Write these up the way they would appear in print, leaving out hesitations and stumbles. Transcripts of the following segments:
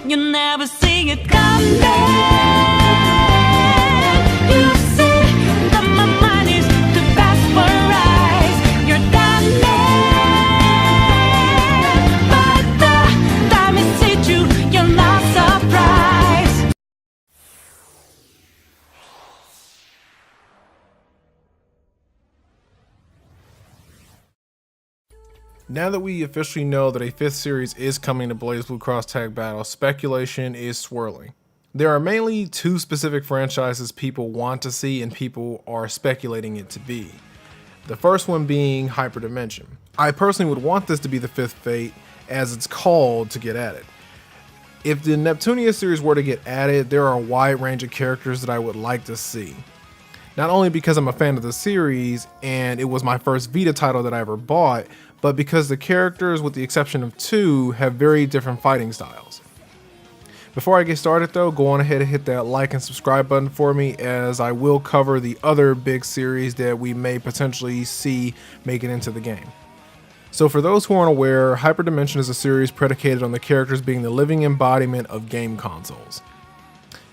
You never see it coming. You see that my mind is too fast for eyes. You're done, but the time it hit you, you're not surprised. Now that we officially know that a 5th series is coming to BlazBlue Cross Tag Battle, speculation is swirling. There are mainly 2 specific franchises people want to see and people are speculating it to be. The first one being Hyperdimension. I personally would want this to be the 5th Fate, as it's called, to get added. If the Neptunia series were to get added, there are a wide range of characters that I would like to see. Not only because I'm a fan of the series and it was my first Vita title that I ever bought, but because the characters, with the exception of 2, have very different fighting styles. Before I get started though, go on ahead and hit that like and subscribe button for me, as I will cover the other big series that we may potentially see make it into the game. So for those who aren't aware, Hyperdimension is a series predicated on the characters being the living embodiment of game consoles.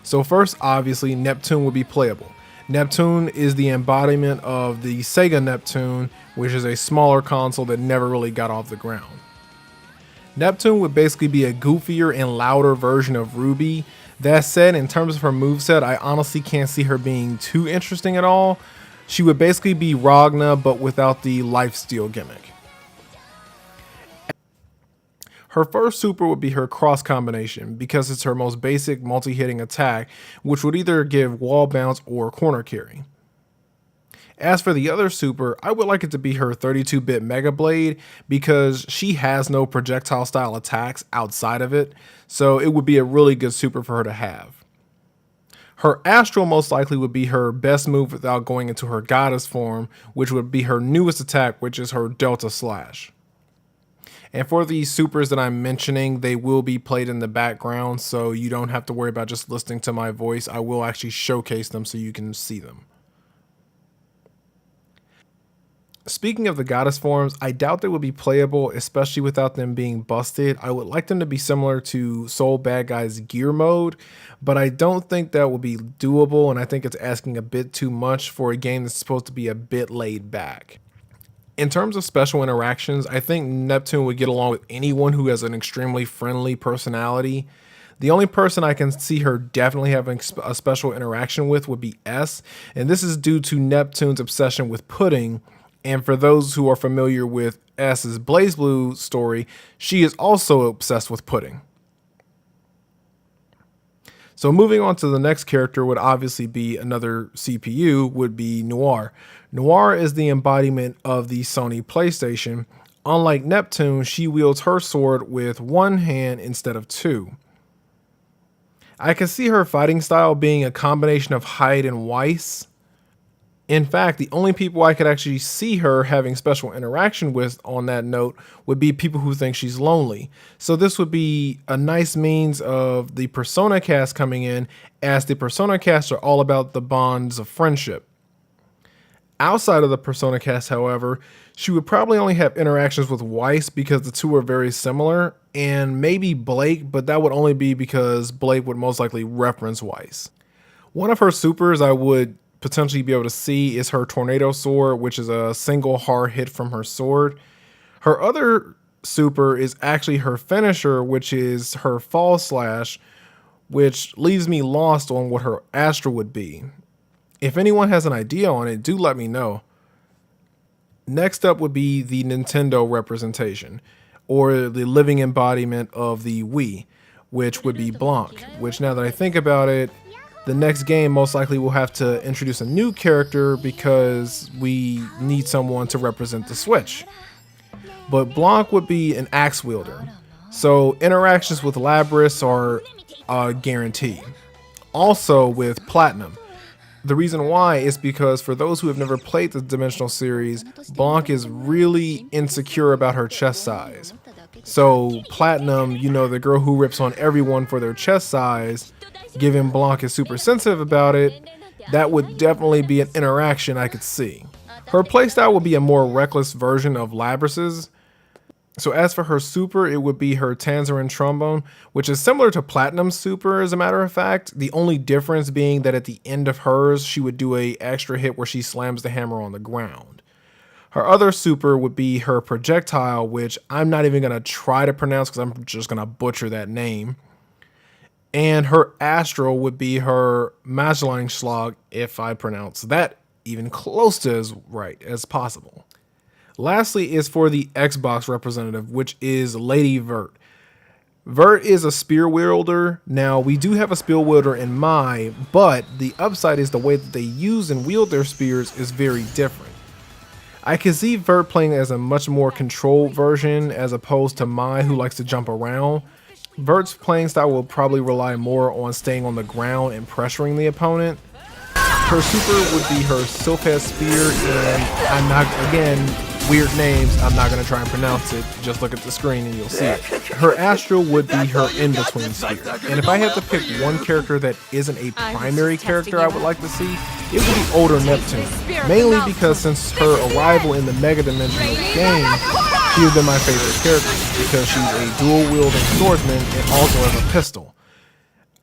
So first, obviously, Neptune would be playable. Neptune is the embodiment of the Sega Neptune, which is a smaller console that never really got off the ground. Neptune would basically be a goofier and louder version of Ruby. That said, in terms of her moveset, I honestly can't see her being too interesting at all. She would basically be Ragna, but without the lifesteal gimmick. Her first super would be her cross combination, because it's her most basic multi-hitting attack, which would either give wall bounce or corner carry. As for the other super, I would like it to be her 32-bit Mega Blade, because she has no projectile style attacks outside of it, so it would be a really good super for her to have. Her Astral most likely would be her best move without going into her goddess form, which would be her newest attack, which is her Delta Slash. And for these supers that I'm mentioning, they will be played in the background, so you don't have to worry about just listening to my voice. I will actually showcase them so you can see them. Speaking of the goddess forms, I doubt they would be playable, especially without them being busted. I would like them to be similar to Soul Bad Guy's Gear mode, but I don't think that will be doable, and I think it's asking a bit too much for a game that's supposed to be a bit laid back. In terms of special interactions, I think Neptune would get along with anyone who has an extremely friendly personality. The only person I can see her definitely having a special interaction with would be S, and this is due to Neptune's obsession with pudding. And for those who are familiar with S's BlazBlue story, she is also obsessed with pudding. So moving on to the next character would obviously be another CPU, would be Noir. Noir is the embodiment of the Sony PlayStation. Unlike Neptune, she wields her sword with one hand instead of 2. I can see her fighting style being a combination of Hyde and Weiss. In fact, the only people I could actually see her having special interaction with on that note would be people who think she's lonely. So this would be a nice means of the Persona cast coming in, as the Persona cast are all about the bonds of friendship. Outside of the Persona cast, however, she would probably only have interactions with Weiss because the two are very similar, and maybe Blake, but that would only be because Blake would most likely reference Weiss. One of her supers I would potentially be able to see is her Tornado Sword, which is a single hard hit from her sword. Her other super is actually her finisher, which is her Fall Slash, which leaves me lost on what her Astra would be. If anyone has an idea on it, do let me know. Next up would be the Nintendo representation, or the living embodiment of the Wii, which would be Blanc, which, now that I think about it, the next game most likely will have to introduce a new character because we need someone to represent the Switch. But Blanc would be an axe wielder, so interactions with Labris are a guarantee. Also with Platinum. The reason why is because for those who have never played the Dimensional series, Blanc is really insecure about her chest size. So Platinum, you know, the girl who rips on everyone for their chest size, given Blanc is super sensitive about it, that would definitely be an interaction I could see. Her playstyle would be a more reckless version of Labris's. So as for her super, it would be her Tangerine Trombone, which is similar to Platinum's super as a matter of fact. The only difference being that at the end of hers, she would do a extra hit where she slams the hammer on the ground. Her other super would be her Projectile, which I'm not even going to try to pronounce because I'm just going to butcher that name. And her Astral would be her Magellan Schlag, if I pronounce that even close to as right as possible. Lastly is for the Xbox representative, which is Lady Vert. Vert is a spear wielder. Now, we do have a spear wielder in Mai, but the upside is the way that they use and wield their spears is very different. I can see Vert playing as a much more controlled version as opposed to Mai, who likes to jump around. Vert's playing style will probably rely more on staying on the ground and pressuring the opponent. Her super would be her Sylphid Spear, and I'm not, again, weird names, I'm not going to try and pronounce it, just look at the screen and you'll see it. Her Astral would be her in-between spear, and if I had to pick one character that isn't a primary character I would like to see, it would be older Neptune, mainly because since her arrival in the Mega Dimensional game, she has been my favorite character, because she's a dual-wielding swordsman and also has a pistol.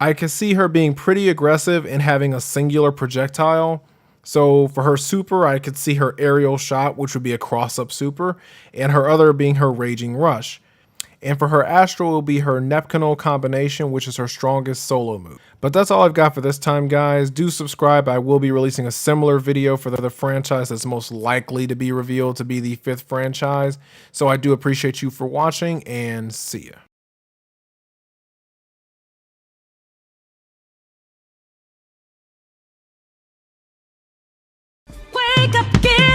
I can see her being pretty aggressive and having a singular projectile. So for her super, I could see her aerial shot, which would be a cross-up super, and her other being her raging rush. And for her Astral, it will be her Neptunal combination, which is her strongest solo move. But that's all I've got for this time, guys. Do subscribe. I will be releasing a similar video for the other franchise that's most likely to be revealed to be the 5th franchise. So I do appreciate you for watching, and see ya. Wake up, get